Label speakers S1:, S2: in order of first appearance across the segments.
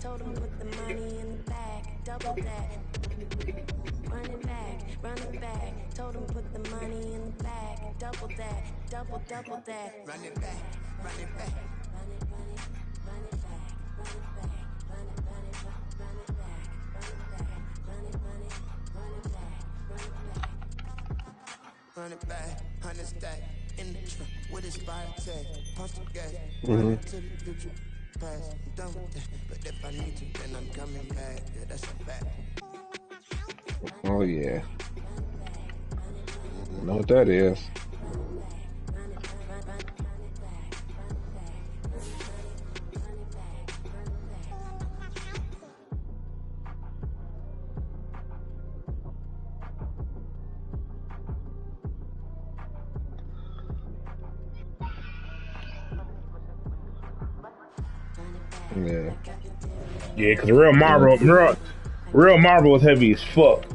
S1: Told him put the money in the bag, double that. Run it back. Told him put the money in the bag, double that, double that. Run it back, run it back. Run it back, run it back, run it back, run it back, run it back, run it back. Run it back, 100 stack in the truck with his fire tag. Punch the gas, run into the future. Past, I'm done with that. But if I need you, then I'm coming back. Yeah, that's a fact.
S2: Oh yeah. I know what that is. Yeah.
S3: Yeah, cause real marble was heavy as fuck.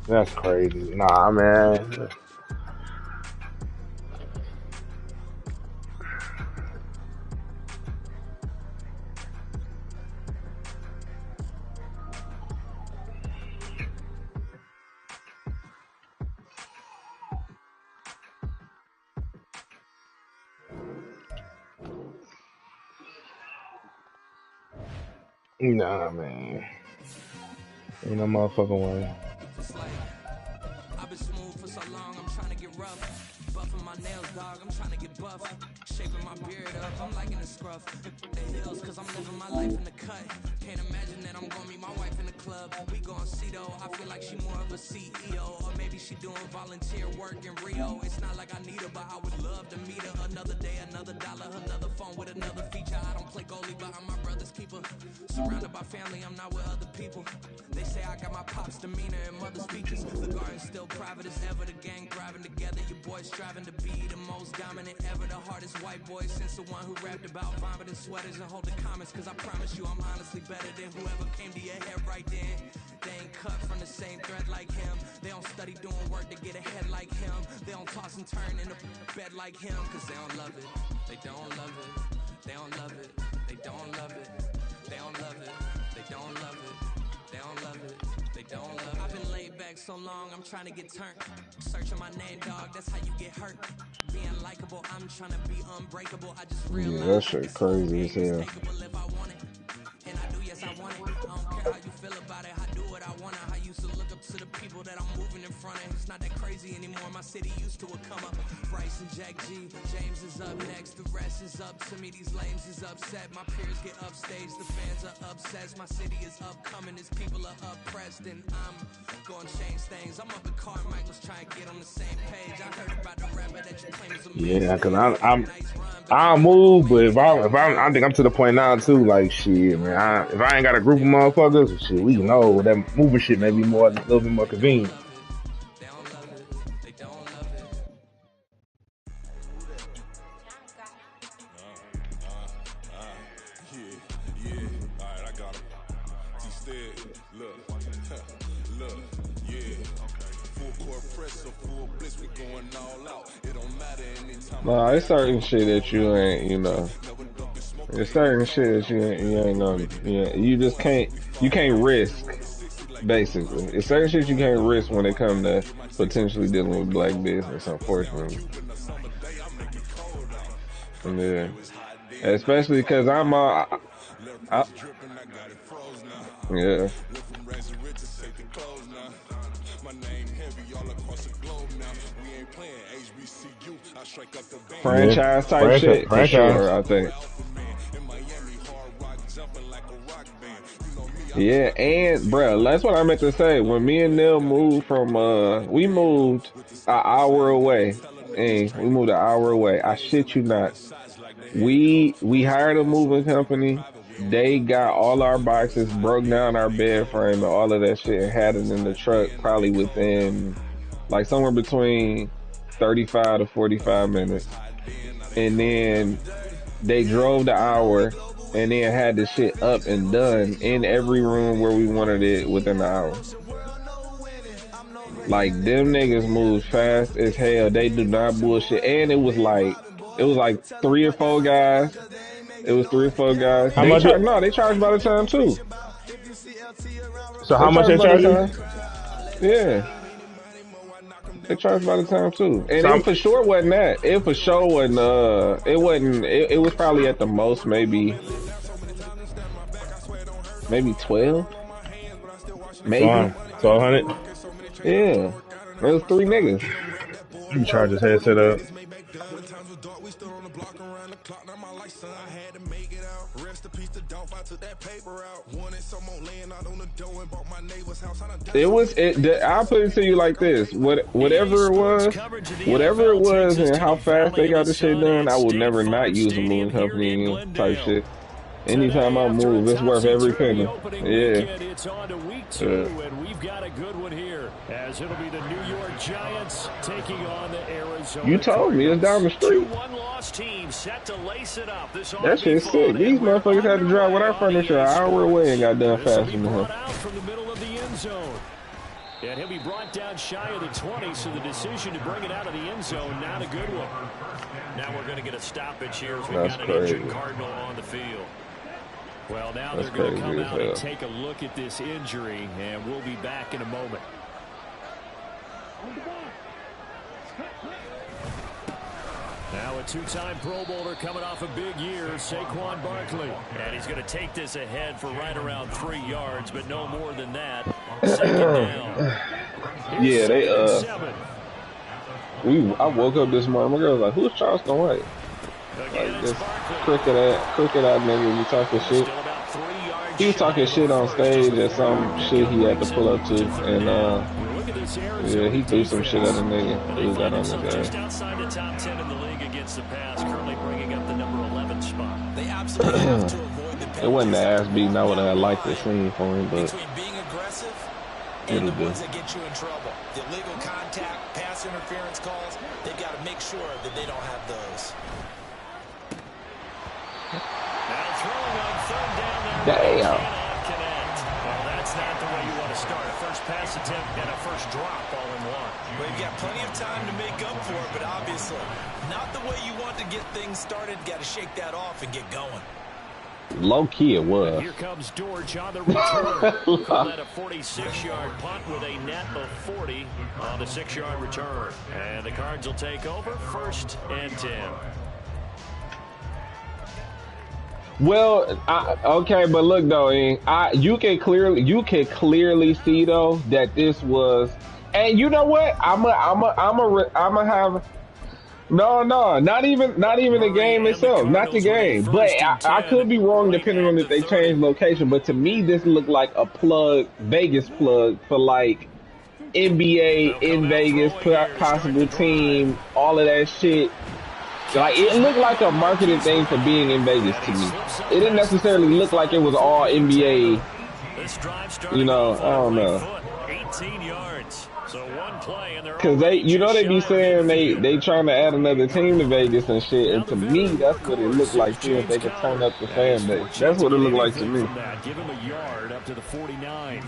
S3: That's crazy. Nah, man. Nah, man. Ain't no motherfucking way.
S4: I've been smooth for so long, I'm trying to get rough. Buffing my nails, dog, I'm trying to get buff. Shaping my beard up, I'm liking the scruff. The hills, cause I'm living my life in the cut. Can't imagine that I'm gonna meet my wife in the club. We gon' see though, I feel like she more of a CEO. Or maybe she doing volunteer work in Rio. It's not like I need her, but I would love to meet her. Another day, another dollar, another phone with another feature. I don't play goalie, but I'm my brother's keeper. Surrounded by family, I'm not with other people. They say I got my pop's demeanor and mother's features. The garden's still private as ever, the gang thriving together. Your boys striving to be the most dominant ever. The hardest white boy since the one who rapped about vomiting sweaters and holding comments. Cause I promise you I'm honestly better than whoever came to your head right then. They ain't cut from the same thread like him. They don't study doing work to get ahead like him. They don't toss and turn in the bed like him. Cause they don't love it, they don't love it. They don't love it, they don't love it. They don't love it, they don't love it. They don't love it, they don't love it. I've been laid back so long, I'm trying to get turned. Searching my name, dog, that's how you get hurt. Being likable, I'm trying to be unbreakable. I just realized
S2: Yeah, that shit crazy as hell.
S4: if I want it. And I do, yes, I want it. I don't care how you feel about it. I do what I want. I used to look up to the people that I'm moving in front of. It's not that crazy anymore. My city used to come up. Bryce and Jack G. James is up next. The rest is up to me. These lames is upset. My peers get upstage. The fans are obsessed. My city is upcoming. These people are oppressed. And I'm going to change things. I'm up at Carmichael's trying to get on the same page. I heard about the rapper that you claim is a
S3: Yeah, cause
S4: mainstay.
S3: I'll move, but I think I'm to the point now too. Like shit, man. If I ain't got a group of motherfuckers, shit, we know that moving shit may be more a little bit more convenient.
S2: Nah, it's certain shit that you ain't, you know. It's certain shit that you ain't know. Yeah, you can't risk. Basically, it's certain shit you can't risk when it comes to potentially dealing with black business. Unfortunately, yeah. Especially because I, yeah.
S3: Yeah,
S2: Franchise type shit for
S3: franchise.
S2: sure, I think. Yeah, and bruh, that's what I meant to say. When me and Neil moved from we moved an hour away. And we moved an hour away. I shit you not. We hired a moving company. They got all our boxes, broke down our bed frame and all of that shit and had it in the truck probably within like somewhere between 35 to 45 minutes. And then they drove the hour and then had the shit up and done in every room where we wanted it within an hour. Like them niggas move fast as hell. They do not bullshit. And it was like 3 or 4 guys. It was 3 or 4 guys.
S3: How much?
S2: No, they charge by the time too.
S3: So how much they charge you?
S2: Yeah. They charge by the time too. And
S3: So
S2: it for sure wasn't that. It for sure wasn't it wasn't it was probably at the most maybe 12. Maybe
S3: 1,200.
S2: Yeah. There was 3 niggas.
S3: You charge his headset up. I'll put it to you like this. Whatever it was and how fast they got the shit done, I will never not use a moving company again type shit. Anytime I move, it's worth every penny. Yeah.
S5: It's on to week 2, and we've got a good one here, as it'll be the New York Giants taking on the Arizona.
S2: You told me it's down the street.
S5: 2-1-loss team set to lace it up.
S2: That shit's sick. These motherfuckers had to drive with our furniture an hour away and got done faster than him.
S5: From the middle of the end zone. And he'll be brought down shy of the 20, so the decision to bring it out of the end zone, not a good one. Now we're going to get a stoppage here as we've got an injured Cardinal on the field. Well, now they're going to come out and take a look at this injury, and we'll be back in a moment. Now a 2-time Pro Bowler coming off a big year, Saquon Barkley. And he's going to take this ahead for right around 3 yards, but no more than that. Second down.
S2: Yeah, I woke up this morning, my girl was like, who's Charleston White? Like this crooked out nigga be talking shit. He was talking shit on stage at some shit he had to pull up to, and yeah, he threw some shit at the nigga. He got on the guy.
S5: Just outside the top 10 in the league against the pass, currently bringing up the number 11 spot.
S4: They absolutely have to avoid the
S2: it wasn't the ass beating I would have liked to see for him, but
S4: between being aggressive and the ones that get you in trouble. The illegal contact, pass interference calls, they've got to make sure that they don't have those.
S5: Now throwing on 3rd down there.
S2: Damn.
S5: Cannot connect. Well, that's not the way you want to start. A first pass attempt and a first drop all in one.
S4: Well, you've got plenty of time to make up for it, but obviously not the way you want to get things started. Got to shake that off and get going.
S2: Low key it was.
S5: And here comes George on the return. Call that a 46-yard punt with a net of 40 on the 6-yard return. And the Cards will take over 1st and 10.
S2: Well, okay, but look though, you can clearly see though that this was, and you know what? I'm a have. No, not even the game itself, not the game. But I could be wrong depending on if they change location. But to me, this looked like a Vegas plug for like NBA in Vegas, possible team, all of that shit. Like, it looked like a marketing thing for being in Vegas to me. It didn't necessarily look like it was all NBA. You know, I don't know.
S5: 18 yards. So one play and they're
S2: because they be saying they trying to add another team to Vegas and shit, and to me that's what it looked like. See if they could turn up the fan base. That's what it looked like to me.
S5: Give him a yard up to the 49.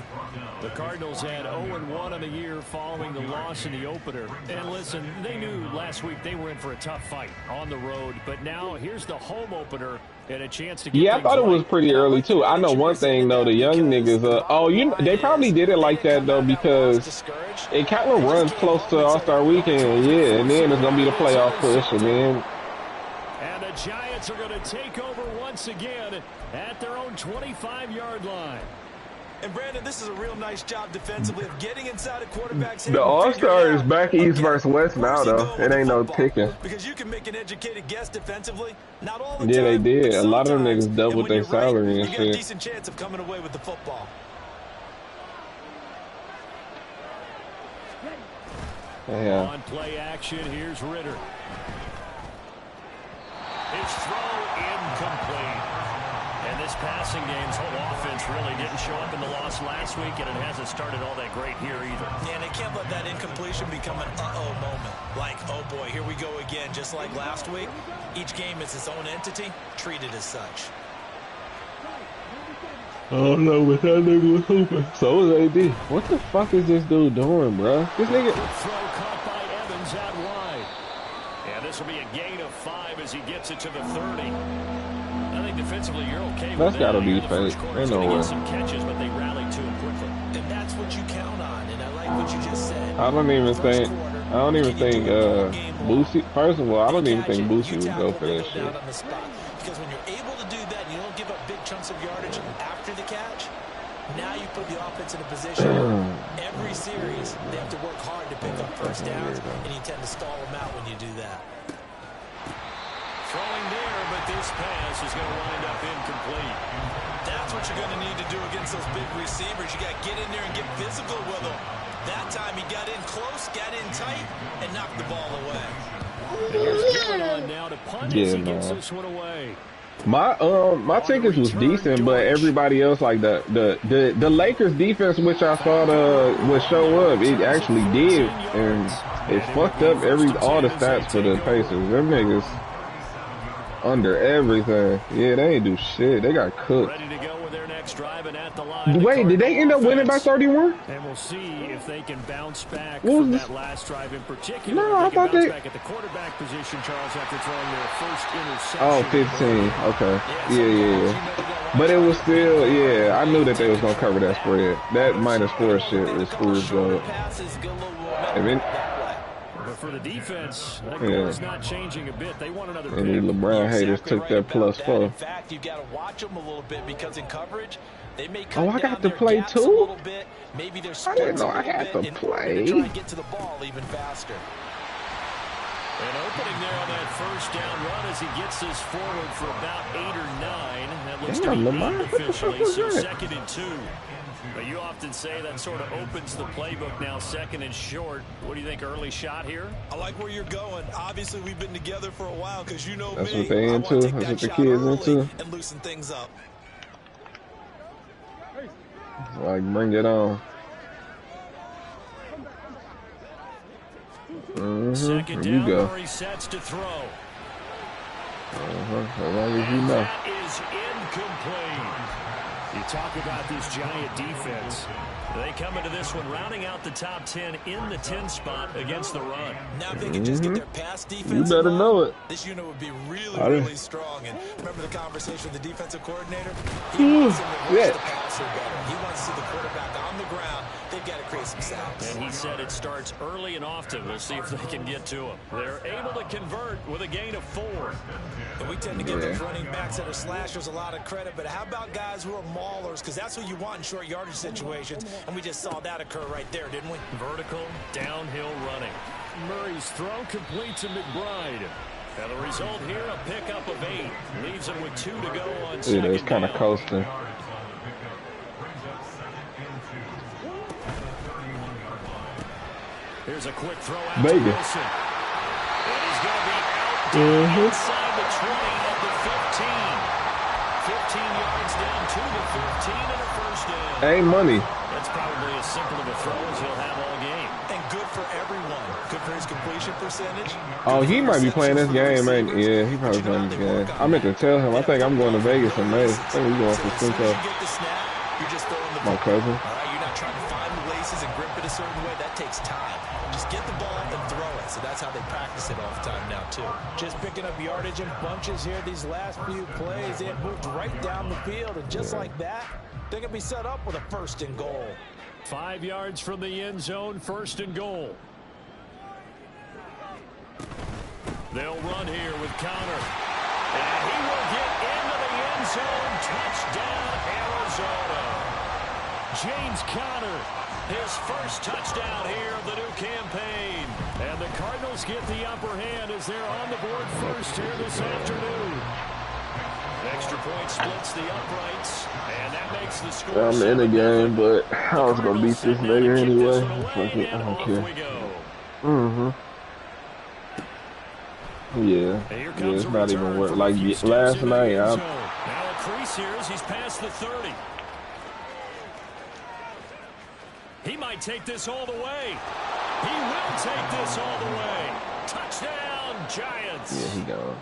S5: The Cardinals had 0-1 on the year following the loss in the opener. And listen, they knew last week they were in for a tough fight on the road, but now here's the home opener and a chance to get
S2: I thought it was pretty early too. I know one thing though, the young niggas they probably did it like that though because it kind of runs close to All-Star Weekend, and then it's gonna be the playoff push, and then
S5: the Giants are going to take over once again at their own 25-yard line.
S4: And Brandon, this is a real nice job defensively of getting inside a quarterback's head.
S2: The All-Star is back East versus West now, though. It ain't no picking.
S4: Because you can make an educated guess defensively. Not all the
S2: time, they did. A lot of them
S4: niggas
S2: doubled their salary and shit.
S4: You got a decent chance of coming away with the football.
S2: Yeah.
S5: On play action, here's Ritter. His throw incomplete. And this passing game's whole offense really didn't show up in the loss last week, and it hasn't started all that great here either.
S4: Yeah, and they can't let that incompletion become an uh-oh moment. Like, oh boy, here we go again, just like last week. Each game is its own entity, treated as such.
S2: I don't know, but that nigga was hooping. So was AD. What the fuck is this dude doing, bro? This nigga.
S5: Throw caught by Evans out wide. And this will be a gain of 5 as he gets it to the 30. I think defensively you're okay with
S2: That's gotta be fake. Ain't no way.
S5: Some catches, but they rallied to him quickly.
S4: And that's what you count on. And I like what you just said.
S2: I don't even think Boosie. First of all, I don't even think Boosie would go for that shit.
S4: Because when you're able to do that, and you don't give up big chunks of yardage after the catch. Now you put the offense in a position every series they have to work hard to pick up first downs, and you tend to stall them out when you do that.
S5: Throwing there, but this pass is going to wind up incomplete.
S4: That's what you're going to need to do against those big receivers. You got to get in there and get physical with them. That time he got in close, got in tight, and knocked the ball away.
S5: And here's Gillen on now to punt as he gets this one away.
S2: My tickets was decent, but everybody else, like the Lakers defense, which I thought would show up, it actually did, and it fucked up all the stats for the Pacers. Them niggas under everything. Yeah, they ain't do shit. They got cooked.
S5: Ready to go with their next drive and at the line.
S2: Wait, did they end up winning by 31?
S5: And we'll see if they can bounce back from that last drive in particular.
S2: No, I thought they
S5: back at the quarterback position, Charles, after throwing their first interception.
S2: Oh, 15. Okay. Yeah. But it was still, yeah, I knew that they was going to cover that spread. That -4 shit was cool as well.
S5: But for the defense, that goal is not changing a bit. They want another
S2: and the LeBron haters took that +4.
S4: In fact, you got to watch them a little bit because in coverage, they may cut
S2: I got
S4: down
S2: to play
S4: their gaps
S2: too?
S4: a little bit. Maybe they're
S2: I didn't know I had to play.
S4: Try and get to the ball even faster.
S5: An opening there on that first down run as he gets this forward for about 8 or 9. That looks to be 8 officially, so 2nd and 2. But you often say that sort of opens the playbook now, 2nd and short. What do you think, early shot here?
S4: I like where you're going. Obviously, we've been together for a while because you know
S2: That's
S4: me.
S2: what they into. That's what the kids into.
S4: And loosen things up.
S2: Like, bring it on.
S5: Second down,
S2: you go.
S5: Murray sets to throw.
S2: As long as you know.
S5: That is incomplete. You talk about this Giant defense. They come into this one rounding out the top 10 in the 10 spot against the run.
S4: Now if they can just get their pass defense,
S2: you better know it.
S4: This unit would be really strong. And remember the conversation with the defensive coordinator? He wants them to rush the passer better. He wants to see the quarterback on the ground. They've got to create some sacks.
S5: And he said it starts early and often. We'll see if they can get to him. They're able to convert with a gain of 4.
S4: And we tend to give those running backs that are slashers a lot of credit, but how about guys who are maulers? Because that's who you want in short yardage situations, and we just saw that occur right there, didn't we?
S5: Vertical, downhill running. Murray's throw complete to McBride. And the result here, a pickup of 8. Leaves him with 2 to go on second down.
S2: It's kind of coasting.
S5: Here's a quick throw out to Wilson. And he's going to be out inside the 20 at the 15. 15 yards down to the 15 and a first down.
S2: Hey, money.
S5: That's probably as simple of a throw as he'll have all game.
S4: And good for everyone. Good for his completion percentage.
S2: Oh, he might be playing this game, man. Yeah, he probably playing this game. I meant to tell him. I think I'm going to Vegas in May. I think we're going for Cinco. My cousin.
S4: All right, you're not trying to find the laces and grip it a certain way. That takes time. Just get the ball and throw it. So that's how they practice it all the time now, too. Just picking up yardage in bunches here. These last few plays, they have moved right down the field. And just like that, they're going to be set up with a 1st and goal.
S5: 5 yards from the end zone, 1st and goal. They'll run here with Conner. And he will get into the end zone. Touchdown, Arizona. James Conner, his first touchdown here of the new campaign. And the Cardinals get the upper hand as they're on the board first here this afternoon. Extra point splits the uprights, and that makes the score.
S2: I'm in the game, but I was going to beat this nigga anyway. Fuck it, I don't care. Yeah, it's not even worth. Like last night,
S5: now a crease here as he's past the 30. He might take this all the way. He will take this all the way. Touchdown, Giants.
S2: Yeah, he gone.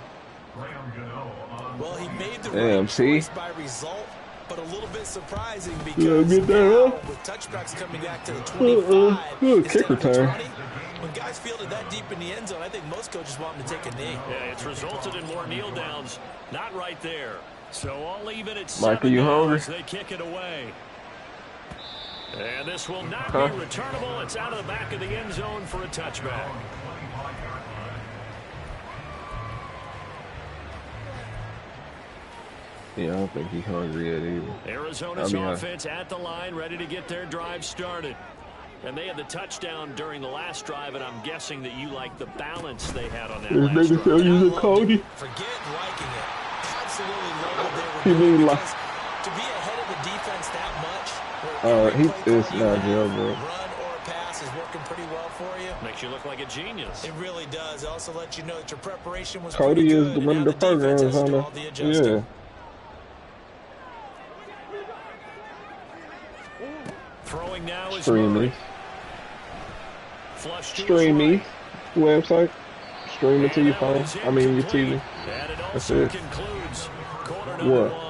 S4: Well, he made the
S2: choice
S4: by result, but a little bit surprising because now with touchbacks coming back to the 25 instead of the 20, when guys fielded that deep in the end zone, I think most coaches want them to take a knee.
S5: Yeah, it's resulted in more kneel downs. Not right there. So I'll leave it at 7
S2: Michael, you hungry?
S5: as they kick it away. And this will not be returnable. It's out of the back of the end zone for a touchback.
S2: Yeah, I don't think he's hungry yet either.
S5: Arizona's offense at the line, ready to get their drive started. And they had the touchdown during the last drive, and I'm guessing that you like the balance they had on that last drive.
S2: Cody.
S4: Forget liking it. Absolutely love what they were
S2: You
S4: doing.
S2: mean like
S4: To be ahead of the defense that much,
S2: it's not jail, bro.
S4: run or a pass is working pretty well for you.
S5: Makes you look like a genius.
S4: It really does. It also lets you know that your preparation was
S2: Cody
S4: pretty
S2: is
S4: good,
S2: one of
S4: and
S2: the
S4: now defense
S2: programs
S4: has to
S2: on
S4: do all the adjusting.
S2: yeah.
S5: Throwing now is
S2: Streamy.
S5: Flush to
S2: Streamy
S5: his right.
S2: website. Stream it to your phone. I mean your TV.
S5: And it
S2: That's
S5: also
S2: it.
S5: concludes quarter number
S2: What?
S5: 1.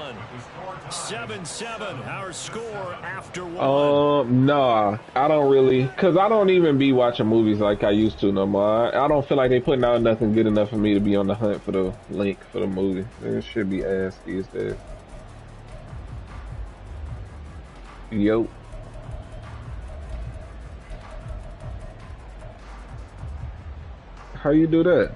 S5: 7-7, our score after 1.
S2: Nah, I don't really, cause I don't even be watching movies like I used to no more. I don't feel like they putting out nothing good enough for me to be on the hunt for the link for the movie. It should be ass these days. Yo. How you do that?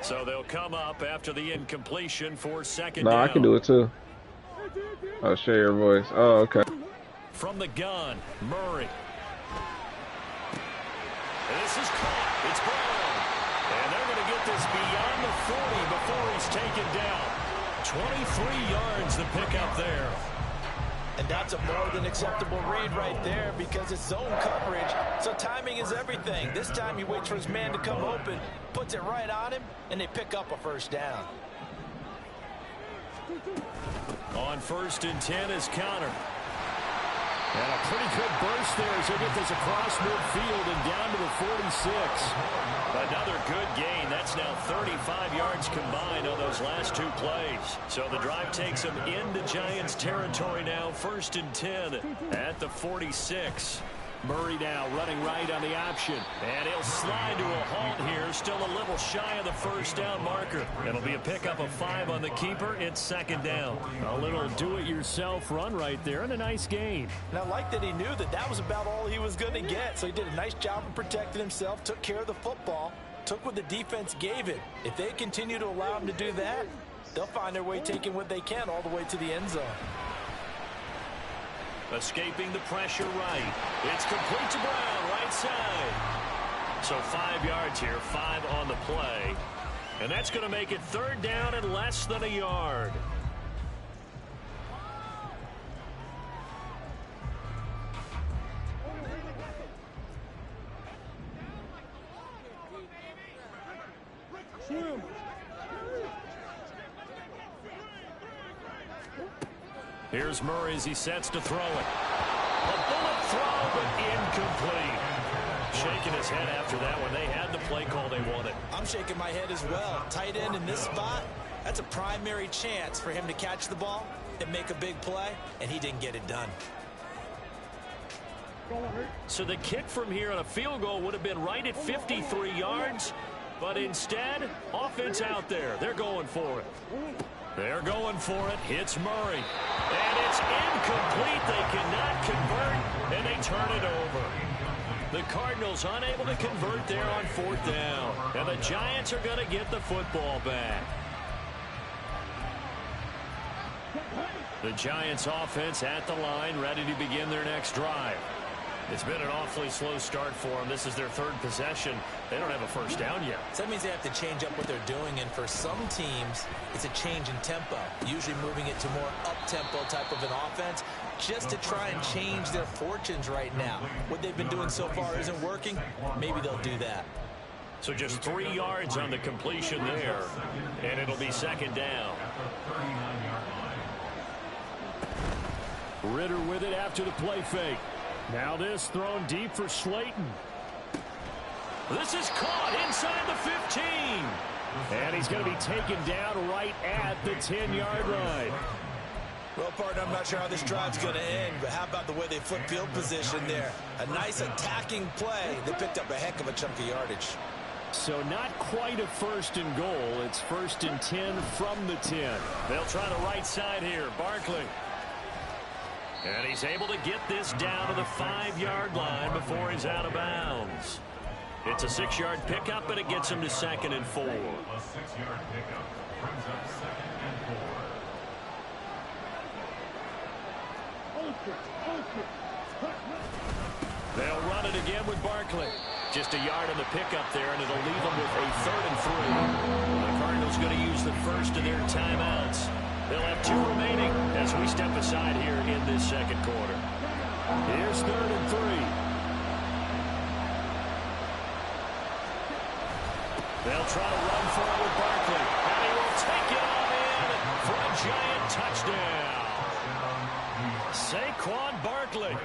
S5: So they'll come up after the incompletion for second
S2: No,
S5: down.
S2: I can do it too. I'll share your voice. Oh, okay.
S5: From the gun, Murray. This is caught. It's gone. And they're going to get this beyond the 40 before he's taken down. 23 yards the pickup there.
S4: And that's a more than acceptable read right there because it's zone coverage, so timing is everything. This time he waits for his man to come open, puts it right on him, and they pick up a first down.
S5: On 1st and 10 is Connor. And a pretty good burst there as they get this across midfield and down to the 46. Another good gain. That's now 35 yards combined on those last 2 plays. So the drive takes them into Giants territory now. 1st and 10 at the 46. Murray now running right on the option. And he'll slide to a halt here. Still a little shy of the first down marker. It'll be a pickup of 5 on the keeper. It's second down. A little do-it-yourself run right there and a nice gain.
S4: And I like that he knew that that was about all he was going to get. So he did a nice job of protecting himself, took care of the football, took what the defense gave him. If they continue to allow him to do that, they'll find their way taking what they can all the way to the end zone.
S5: Escaping the pressure right. It's complete to Brown, right side. So 5 yards here, 5 on the play. And that's going to make it 3rd down and less than a yard. Here's Murray as he sets to throw it. A bullet throw, but incomplete. Shaking his head after that one. They had the play call they wanted.
S4: I'm shaking my head as well. Tight end in this spot, that's a primary chance for him to catch the ball and make a big play, and he didn't get it done.
S5: So the kick from here on a field goal would have been right at 53 yards, but instead, offense out there. They're going for it. They're going for it. Hits Murray. And it's incomplete. They cannot convert, and they turn it over. The Cardinals unable to convert there on 4th down. And the Giants are going to get the football back. The Giants offense at the line, ready to begin their next drive. It's been an awfully slow start for them. This is their 3rd possession. They don't have a first down yet.
S4: So that means they have to change up what they're doing, and for some teams, it's a change in tempo, usually moving it to more up-tempo type of an offense, just to try and change their fortunes right now. What they've been doing so far isn't working. Maybe they'll do that.
S5: So just 3 yards on the completion there, and it'll be 2nd down. Ritter with it after the play fake. Now this thrown deep for Slayton. This is caught inside the 15. And he's going to be taken down right at the 10-yard line.
S6: Well, partner, I'm not sure how this drive's going to end, but how about the way they flip field position there? A nice attacking play. They picked up a heck of a chunk of yardage.
S5: So not quite a 1st and goal. It's 1st and 10 from the 10. They'll try the right side here. Barkley. And he's able to get this down to the 5-yard line before he's out of bounds. It's a 6-yard pickup, and it gets him to 2nd and 4.
S7: A 6-yard pickup brings up 2nd and 4.
S5: They'll run it again with Barkley. Just a yard on the pickup there, and it'll leave them with a 3rd and 3. The Cardinals going to use the first of their timeouts. They'll have 2 remaining as we step aside here in this 2nd quarter. Here's 3rd and 3. They'll try to run for it with Barkley, and he will take it on in for a giant touchdown. Saquon Barkley,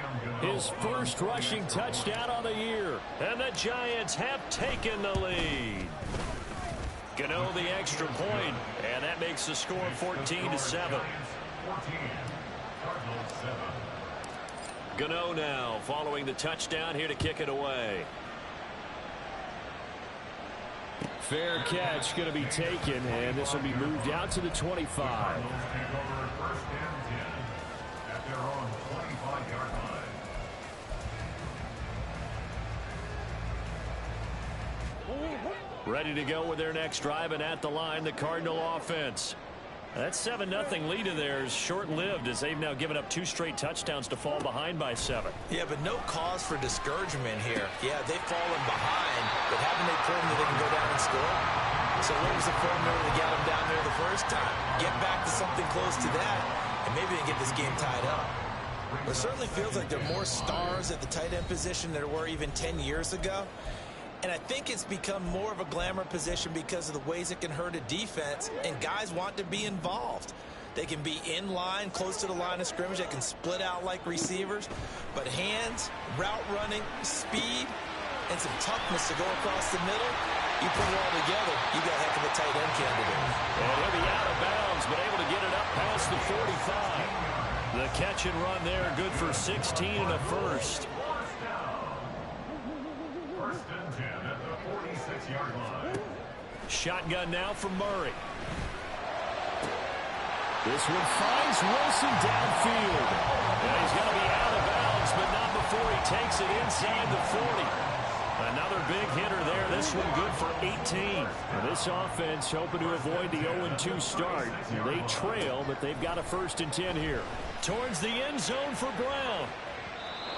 S5: his first rushing touchdown on the year, and the Giants have taken the lead. Gano the extra point, and that makes the score 14-7. Gano now following the touchdown here to kick it away. Fair catch going to be taken, and this will be moved out to the 25. Ready to go with their next drive, and at the line, the Cardinal offense. That 7-0 lead of theirs short-lived as they've now given up 2 straight touchdowns to fall behind by 7.
S6: Yeah, but no cause for discouragement here. Yeah, they've fallen behind, but haven't they proven that they can go down and score? So what was the formula to get them down there the first time? Get back to something close to that, and maybe they get this game tied up. It certainly feels like there are more stars at the tight end position than there were even 10 years ago. And I think it's become more of a glamour position because of the ways it can hurt a defense, and guys want to be involved. They can be in line, close to the line of scrimmage. They can split out like receivers. But hands, route running, speed, and some toughness to go across the middle, you put it all together, you got a heck of a tight end candidate.
S5: And he'll be out of bounds, but able to get it up past the 45. The catch and run there, good for 16 and a first. Shotgun now from Murray. This one finds Wilson downfield. And he's going to be out of bounds, but not before he takes it inside the 40. Another big hitter there. This one good for 18. And this offense hoping to avoid the 0-2 start. They trail, but they've got a 1st and 10 here. Towards the end zone for Brown.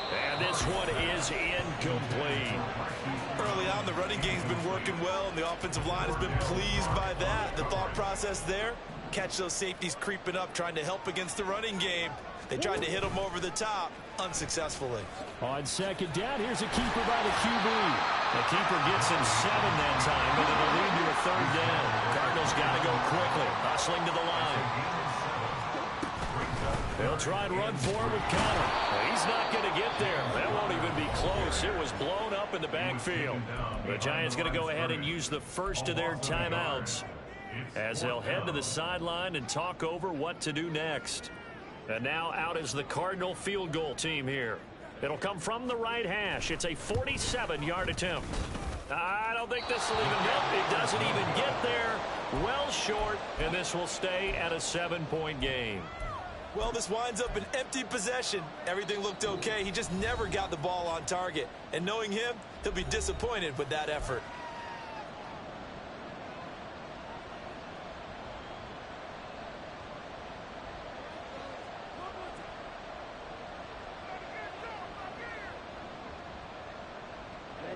S5: And this one is incomplete.
S6: Early on, the running game's been working well, and the offensive line has been pleased by that. The thought process there, catch those safeties creeping up, trying to help against the running game. They tried to hit them over the top, unsuccessfully.
S5: On 2nd down, here's a keeper by the QB. The keeper gets him 7 that time, but it'll lead to a 3rd down. Cardinals got to go quickly, hustling to the line. They'll try and run forward with Connor. He's not going to get there. That won't even be close. It was blown up in the backfield. The Giants going to go ahead and use the first of their timeouts as they'll head to the sideline and talk over what to do next. And now out is the Cardinal field goal team here. It'll come from the right hash. It's a 47-yard attempt. I don't think this will even get. It doesn't even get there. Well short, and this will stay at a 7-point game.
S6: Well, this winds up an empty possession. Everything looked okay. He just never got the ball on target. And knowing him, he'll be disappointed with that effort.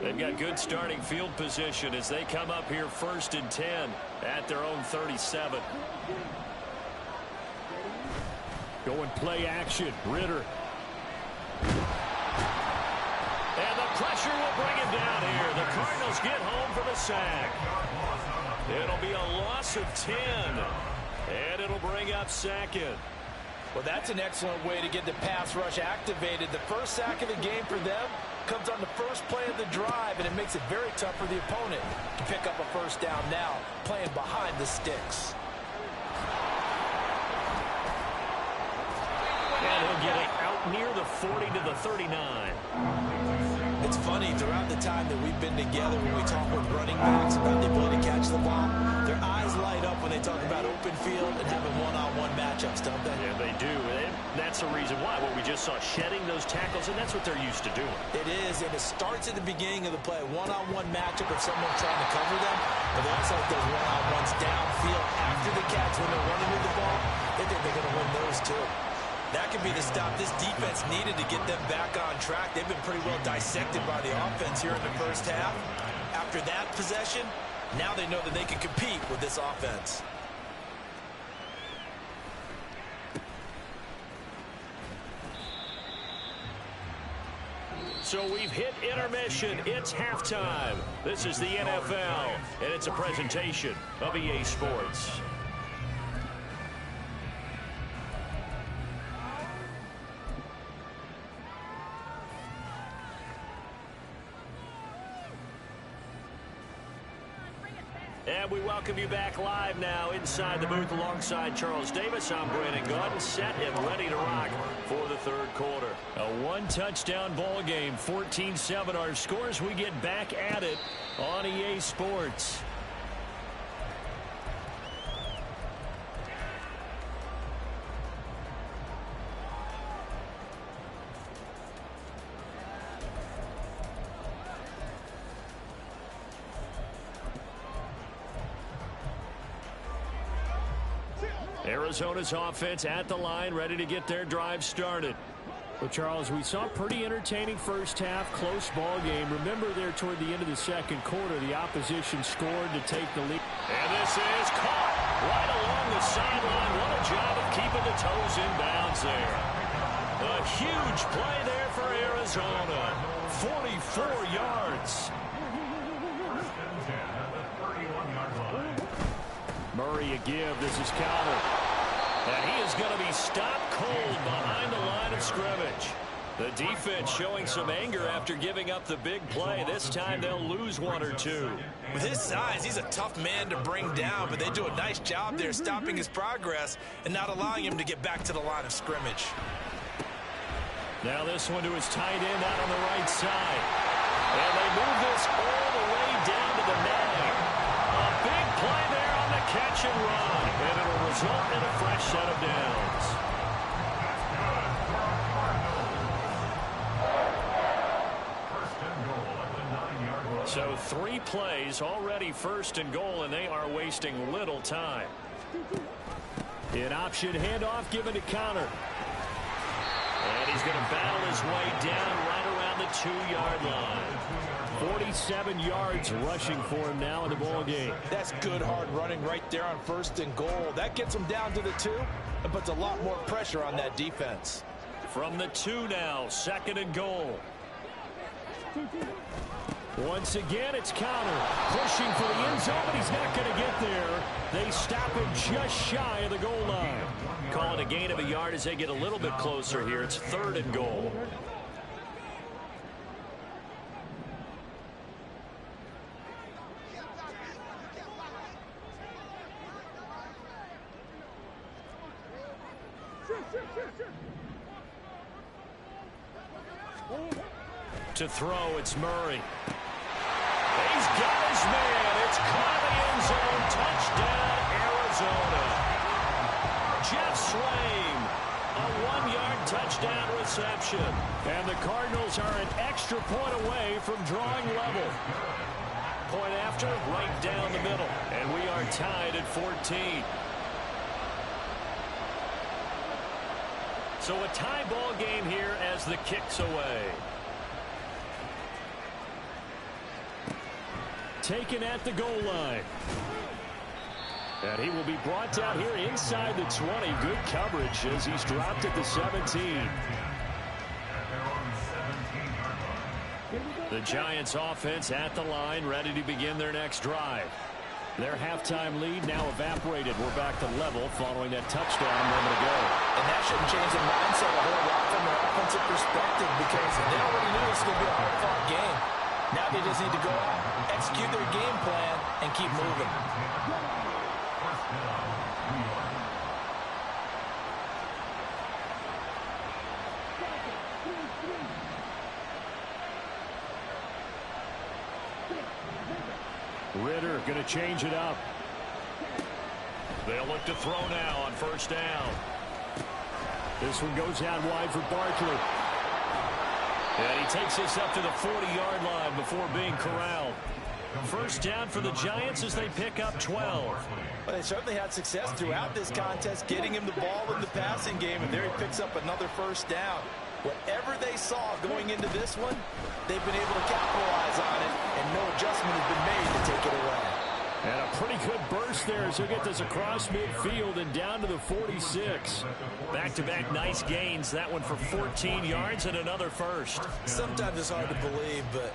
S5: They've got good starting field position as they come up here 1st and 10 at their own 37. Going play action. Ritter. And the pressure will bring him down here. The Cardinals get home for the sack. It'll be a loss of 10. And it'll bring up 2nd.
S6: Well, that's an excellent way to get the pass rush activated. The first sack of the game for them comes on the first play of the drive, and it makes it very tough for the opponent to pick up a first down now, playing behind the sticks.
S5: And he'll get it out near the 40 to the 39.
S6: It's funny, throughout the time that we've been together, when we talk with running backs about the ability to catch the ball, their eyes light up when they talk about open field and having one-on-one matchups, don't they?
S5: Yeah, they do. And that's the reason why. What we just saw, shedding those tackles, and that's what they're used to doing.
S6: It is, and it starts at the beginning of the play. One-on-one matchup if someone's trying to cover them, but they also have those one-on-ones downfield after the catch when they're running with the ball. They think they're going to win those, too. That could be the stop this defense needed to get them back on track. They've been pretty well dissected by the offense here in the first half. After that possession, now they know that they can compete with this offense.
S5: So we've hit intermission. It's halftime. This is the NFL, and it's a presentation of EA Sports. And we welcome you back live now inside the booth alongside Charles Davis. I'm Brandon Gunn, set and ready to rock for the third quarter. A one-touchdown ball game, 14-7 our scores. We get back at it on EA Sports. Arizona's offense at the line, ready to get their drive started. Well, Charles, we saw a pretty entertaining first half, close ball game. Remember there toward the end of the second quarter, the opposition scored to take the lead. And this is caught right along the sideline. What a job of keeping the toes in bounds there. A huge play there for Arizona. 44 yards. Murray a give. This is counter. And he is going to be stopped cold behind the line of scrimmage. The defense showing some anger after giving up the big play. This time they'll lose one or two.
S6: With his size, he's a tough man to bring down, but they do a nice job there stopping his progress and not allowing him to get back to the line of scrimmage.
S5: Now this one to his tight end out on the right side. And they move this all the way down to the nine. A big play there on the catch and run. And it'll result in a fresh set of downs. So 3 plays already first and goal, and they are wasting little time. An option handoff given to Connor. And he's going to battle his way down right around the 2-yard line. 47 yards rushing for him now in the ball game.
S6: That's good hard running right there on first and goal. That gets him down to the 2 and puts a lot more pressure on that defense.
S5: From the 2 now, second and goal. Once again, it's Connor pushing for the end zone, but he's not going to get there. They stop him just shy of the goal line. Calling a gain of a yard as they get a little bit closer here. It's third and goal. To throw, it's Murray. He's got his man. It's caught in the end zone. Touchdown, Arizona. Jeff Swain, a 1-yard touchdown reception. And the Cardinals are an extra point away from drawing level. Point after, right down the middle. And we are tied at 14. So a tie ball game here as the kick's away. Taken at the goal line. And he will be brought down here inside the 20. Good coverage as he's dropped at the 17. The Giants offense at the line, ready to begin their next drive. Their halftime lead now evaporated. We're back to level following that touchdown a moment ago.
S6: And that shouldn't change the mindset a whole lot from an offensive perspective because they already knew this was going to be a hard-fought game. Now they just need to go out, execute their game plan, and keep moving.
S5: Ritter going to change it up. They'll look to throw now on first down. This one goes out wide for Barkley. And he takes this up to the 40-yard line before being corralled. First down for the Giants as they pick up 12.
S6: Well, they certainly had success throughout this contest, getting him the ball in the passing game, and there he picks up another first down. Whatever they saw going into this one, they've been able to capitalize on it, and no adjustment has been made to take it away.
S5: And a pretty good burst there as he'll get this across midfield and down to the 46. Back-to-back nice gains. That one for 14 yards and another first.
S6: Sometimes it's hard to believe, but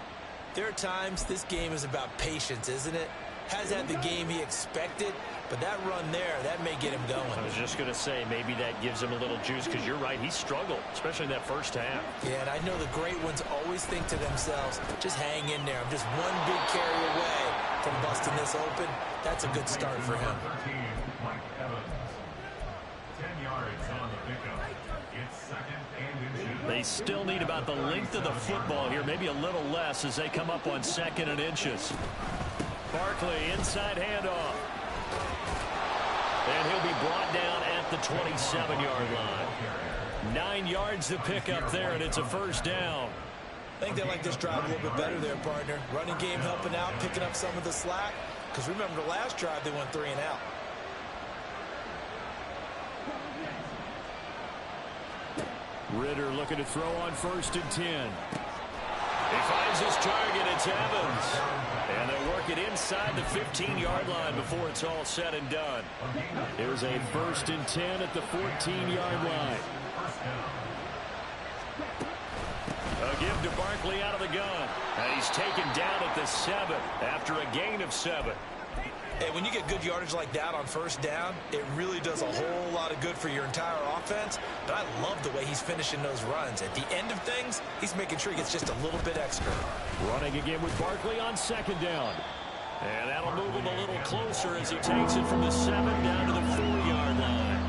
S6: there are times this game is about patience, isn't it? Has had the game he expected, but that run there, that may get him going.
S5: I was just going to say, maybe that gives him a little juice, because you're right, he struggled, especially in that first half.
S6: Yeah, and I know the great ones always think to themselves, just hang in there. I'm just one big carry away from busting this open. That's a good start for him.
S7: 10 yards on the pickup. It's second and inches.
S5: They still need about the length of the football here, maybe a little less as they come up on 2nd and inches. Barkley, inside handoff. And he'll be brought down at the 27-yard line. 9 yards to pick up there, and it's a first down.
S6: I think they like this drive a little bit better there, partner. Running game helping out, picking up some of the slack. Because remember, the last drive, they went 3 and out.
S5: Ritter looking to throw on 1st and 10. He finds his target. It's Evans. And they work it inside the 15-yard line before it's all said and done. Here's a 1st and 10 at the 14-yard line. A give to Barkley out of the gun. And he's taken down at the 7 after a gain of 7.
S6: Hey, when you get good yardage like that on first down, it really does a whole lot of good for your entire offense. But I love the way he's finishing those runs. At the end of things, he's making sure he gets just a little bit extra.
S5: Running again with Barkley on 2nd down. And that'll move him a little closer as he takes it from the 7 down to the 4-yard line.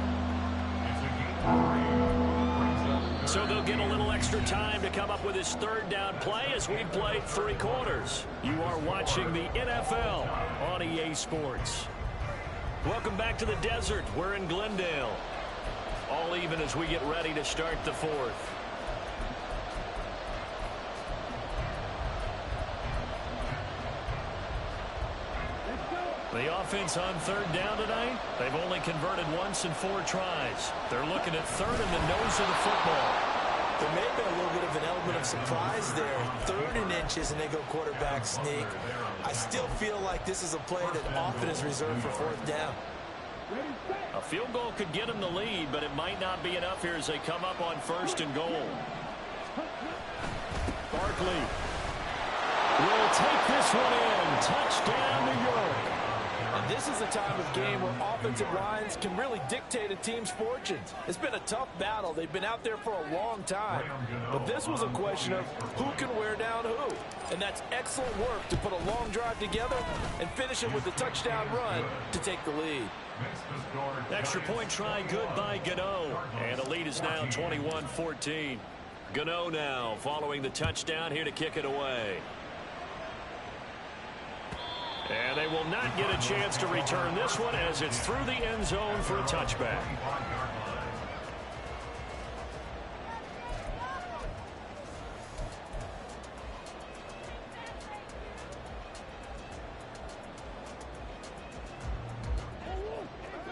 S5: So they'll get a little extra time to come up with his 3rd down play as we've played 3 quarters. You are watching the NFL on EA Sports. Welcome back to the desert. We're in Glendale. All even as we get ready to start the 4th. The offense on 3rd down tonight, they've only converted once in 4 tries. They're looking at 3rd in the nose of the football.
S6: There may have been a little bit of an element of surprise there. 3rd and inches, and they go quarterback sneak. I still feel like this is a play that often is reserved for 4th down.
S5: A field goal could get them the lead, but it might not be enough here as they come up on 1st and goal. Barkley will take this one in. Touchdown, New York.
S6: And this is a time of game where offensive lines can really dictate a team's fortunes. It's been a tough battle. They've been out there for a long time. But this was a question of who can wear down who. And that's excellent work to put a long drive together and finish it with a touchdown run to take the lead.
S5: Extra point try good by Gano. And the lead is now 21-14. Gano now following the touchdown here to kick it away. And they will not get a chance to return this one as it's through the end zone for a touchback.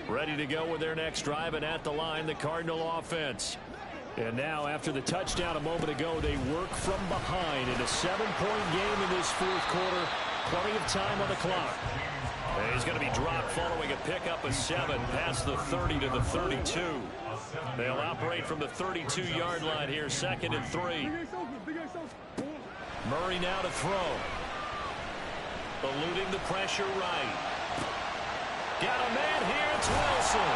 S5: Ready to go with their next drive, and at the line, the Cardinal offense. And now, after the touchdown a moment ago, they work from behind in a 7-point game in this 4th quarter. Plenty of time on the clock. And he's going to be dropped following a pickup of 7 past the 30 to the 32. They'll operate from the 32-yard line here, 2nd and 3. Murray now to throw. Eluding the pressure right. Got a man here. It's Wilson.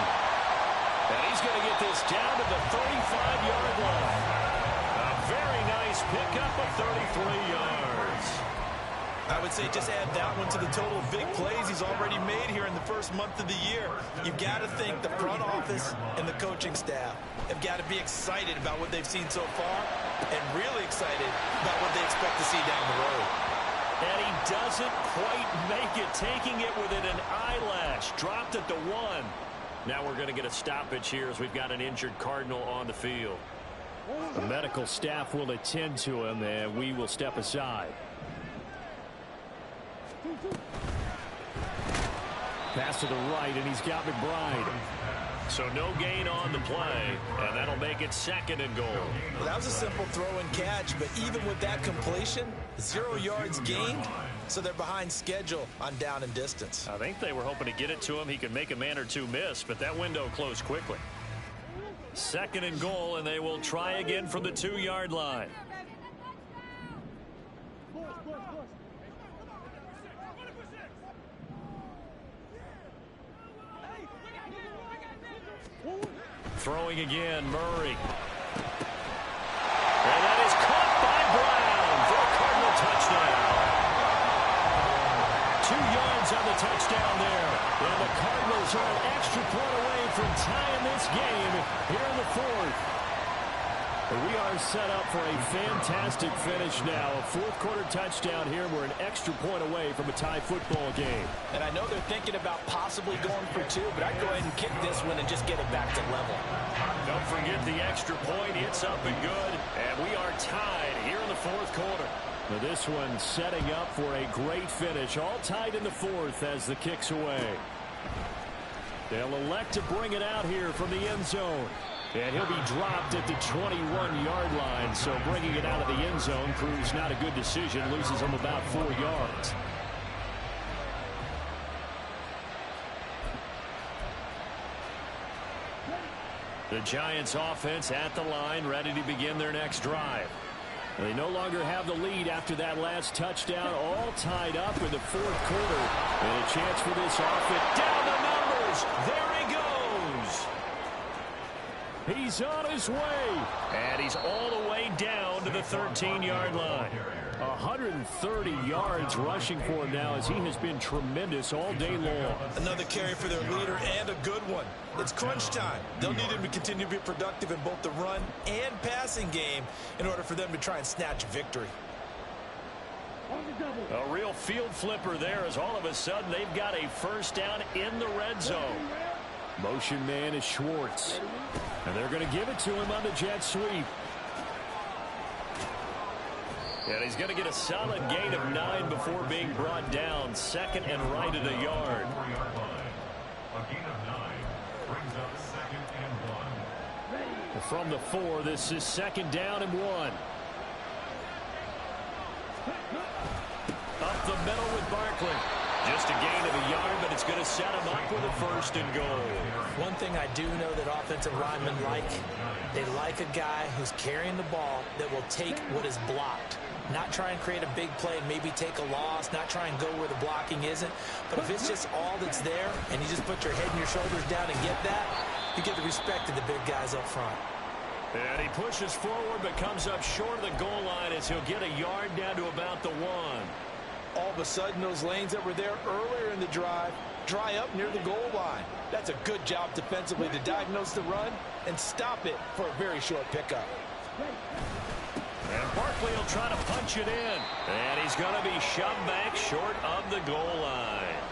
S5: And he's going to get this down to the 35-yard line. A very nice pickup of 33 yards.
S6: I would say just add that one to the total of big plays he's already made here in the first month of the year. You've got to think the front office and the coaching staff have got to be excited about what they've seen so far and really excited about what they expect to see down the road.
S5: And he doesn't quite make it, taking it within an eyelash. Dropped at the 1. Now we're going to get a stoppage here as we've got an injured Cardinal on the field. The medical staff will attend to him, and we will step aside. Pass to the right, and he's got McBride. So no gain on the play, and that'll make it 2nd and goal.
S6: Well, that was a simple throw and catch, but even with that completion, 0 yards gained, so they're behind schedule on down and distance.
S5: I think they were hoping to get it to him. He could make a man or two miss, but that window closed quickly. 2nd and goal, and they will try again from the 2-yard line. Throwing again, Murray. And that is caught by Brown for a Cardinal touchdown. 2 yards on the touchdown there. And the Cardinals are an extra point away from tying this game here in the 4th. We are set up for a fantastic finish now. A 4th-quarter touchdown here. We're an extra point away from a tie football game.
S6: And I know they're thinking about possibly going for 2, but I'd go ahead and kick this one and just get it back to level.
S5: Don't forget the extra point. It's up and good. And we are tied here in the 4th quarter. Now this one setting up for a great finish. All tied in the 4th as the kick's away. They'll elect to bring it out here from the end zone. And he'll be dropped at the 21-yard line. So bringing it out of the end zone proves not a good decision. Loses him about 4 yards. The Giants offense at the line, ready to begin their next drive. They no longer have the lead after that last touchdown, all tied up in the 4th quarter. And a chance for this offense. Down the numbers. There he goes. He's on his way. And he's all the way down to the 13-yard line. 130 yards rushing for him now as he has been tremendous all day long.
S6: Another carry for their leader and a good one. It's crunch time. They'll need him to continue to be productive in both the run and passing game in order for them to try and snatch a victory.
S5: A real field flipper there as all of a sudden they've got a first down in the red zone. Motion man is Schwartz. And they're going to give it to him on the jet sweep. And he's going to get a solid gain of 9 before being brought down. 2nd and right at a yard.
S7: A gain of 9 brings up 2nd and 1.
S5: From the 4, this is 2nd down and 1. Up the middle with Barkley. Just a gain of a yard, but it's going to set him up with a 1st and goal.
S6: One thing I do know that offensive linemen like, they like a guy who's carrying the ball that will take what is blocked. Not try and create a big play and maybe take a loss, not try and go where the blocking isn't. But if it's just all that's there and you just put your head and your shoulders down and get that, you get the respect of the big guys up front.
S5: And he pushes forward but comes up short of the goal line as he'll get a yard down to about the 1.
S6: All of a sudden, those lanes that were there earlier in the drive dry up near the goal line. That's a good job defensively to diagnose the run and stop it for a very short pickup.
S5: And Barkley will try to punch it in. And he's going to be shoved back short of the goal line.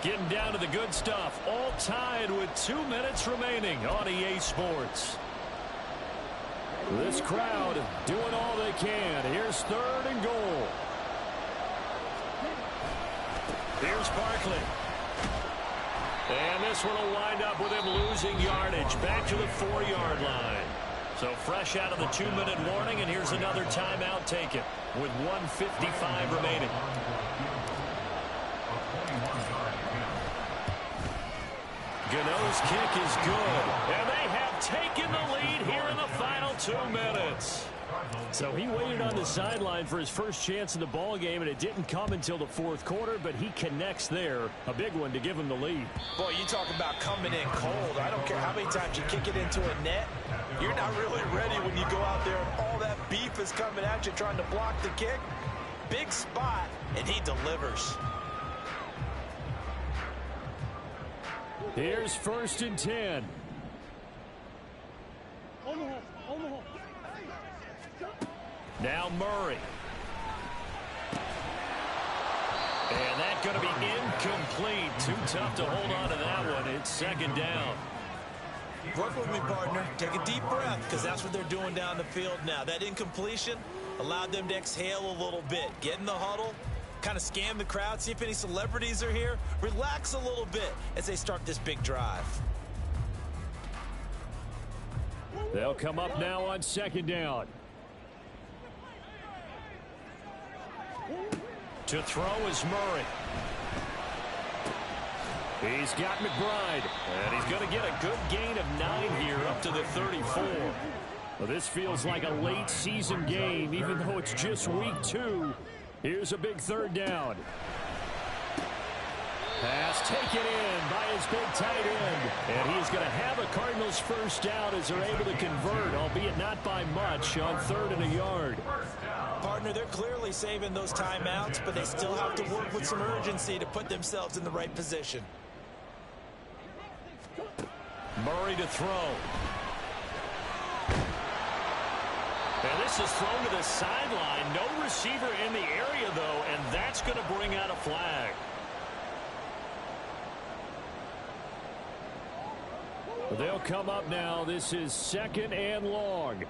S5: Getting down to the good stuff. All tied with 2 minutes remaining on EA Sports. This crowd doing all they can. Here's 3rd and goal. Here's Barkley. And this one will wind up with him losing yardage back to the 4-yard line. So fresh out of the 2-minute warning, and here's another timeout taken with 1:55 remaining. Gano's kick is good, and they have taken the lead here in the final 2 minutes. So he waited on the sideline for his first chance in the ball game, and it didn't come until the fourth quarter, but he connects there. A big one to give him the lead.
S6: Boy, you talk about coming in cold. I don't care how many times you kick it into a net. You're not really ready when you go out there and all that beef is coming at you trying to block the kick. Big spot, and he delivers.
S5: Here's 1st and 10. Now Murray. And that's going to be incomplete. Too tough to hold on to that one. It's 2nd down.
S6: Work with me, partner. Take a deep breath, because that's what they're doing down the field now. That incompletion allowed them to exhale a little bit. Get in the huddle, kind of scan the crowd, see if any celebrities are here. Relax a little bit as they start this big drive.
S5: They'll come up now on 2nd down. To throw is Murray. He's got McBride, and he's going to get a good gain of 9 here up to the 34. Well, this feels like a late season game, even though it's just week 2. Here's a big 3rd down. Pass taken in by his big tight end. And he's going to have a Cardinals first down as they're able to convert, albeit not by much, on 3rd and a yard.
S6: Partner, they're clearly saving those timeouts, but they still have to work with some urgency to put themselves in the right position.
S5: Murray to throw. And this is thrown to the sideline. No receiver in the area, though, and that's going to bring out a flag. They'll come up now. This is 2nd and long.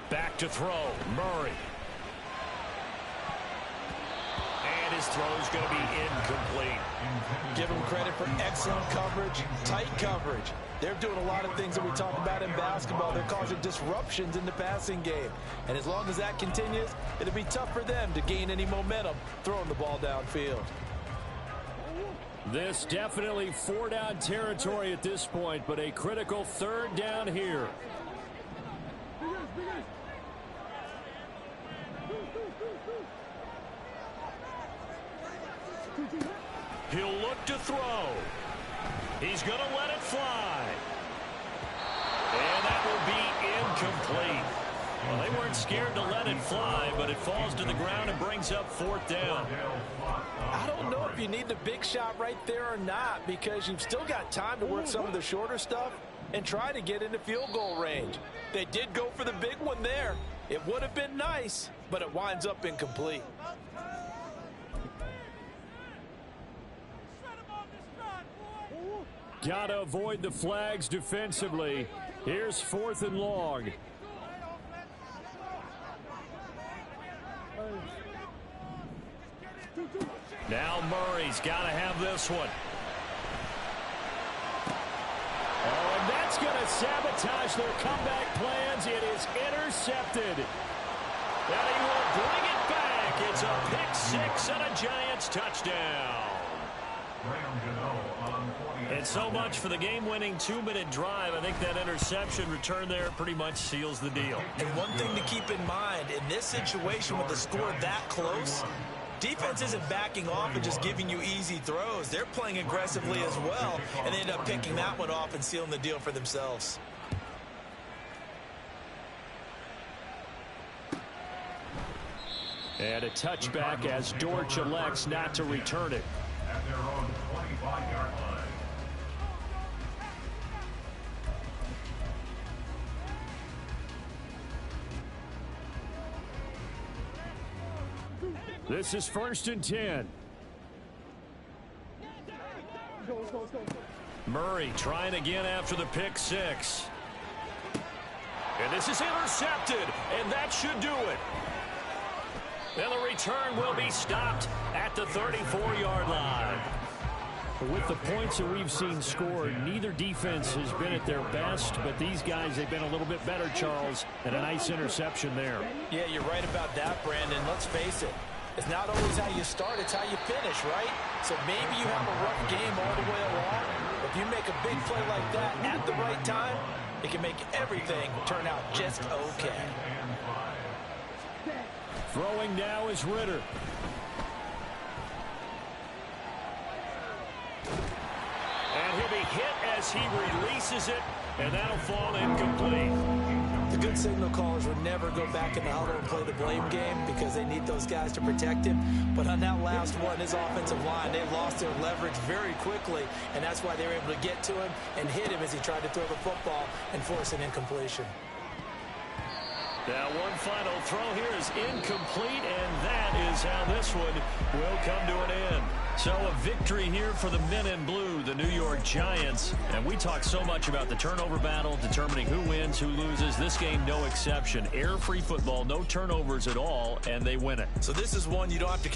S5: Back to throw. Murray. And his throw's going to be incomplete.
S6: Give him credit for excellent coverage, tight coverage. They're doing a lot of things that we talk about in basketball. They're causing disruptions in the passing game. And as long as that continues, it'll be tough for them to gain any momentum throwing the ball downfield.
S5: This definitely 4-down territory at this point, but a critical 3rd down here. He'll look to throw. He's going to let it fly. And that will be incomplete. Well, they weren't scared to let it fly, but it falls to the ground and brings up 4th down.
S6: I don't know if you need the big shot right there or not, because you've still got time to work some of the shorter stuff and try to get into field goal range. They did go for the big one there. It would have been nice, but it winds up incomplete.
S5: Gotta avoid the flags defensively. Here's 4th and long. Now Murray's got to have this one. Oh, and that's going to sabotage their comeback plans. It is intercepted. And he will bring it back. It's a pick 6 and a Giants touchdown. And so much for the game-winning 2-minute drive. I think that interception return there pretty much seals the deal.
S6: And one thing to keep in mind, in this situation with the score that close, defense isn't backing off and just giving you easy throws. They're playing aggressively as well, and they end up picking that one off and sealing the deal for themselves.
S5: And a touchback as Dortch elects not to return it.
S7: At their own 25-yard line.
S5: This is 1st and 10. Murray trying again after the pick 6. And this is intercepted, and that should do it. And the return will be stopped at the 34-yard line. With the points that we've seen scored, neither defense has been at their best, but these guys, they've been a little bit better, Charles, and a nice interception there.
S6: Yeah, you're right about that, Brandon. Let's face it. It's not always how you start, it's how you finish, right? So maybe you have a rough game all the way along, but if you make a big play like that at the right time, it can make everything turn out just okay.
S5: Throwing now is Ritter. And he'll be hit as he releases it, and that'll fall incomplete.
S6: The good signal callers would never go back in the huddle and play the blame game because they need those guys to protect him. But on that last one, his offensive line, they lost their leverage very quickly, and that's why they were able to get to him and hit him as he tried to throw the football and force an incompletion.
S5: Now one final throw here is incomplete, and that is how this one will come to an end. So a victory here for the men in blue, the New York Giants. And we talk so much about the turnover battle, determining who wins, who loses. This game, no exception. Air-free football, no turnovers at all, and they win it.
S6: So this is one you don't have to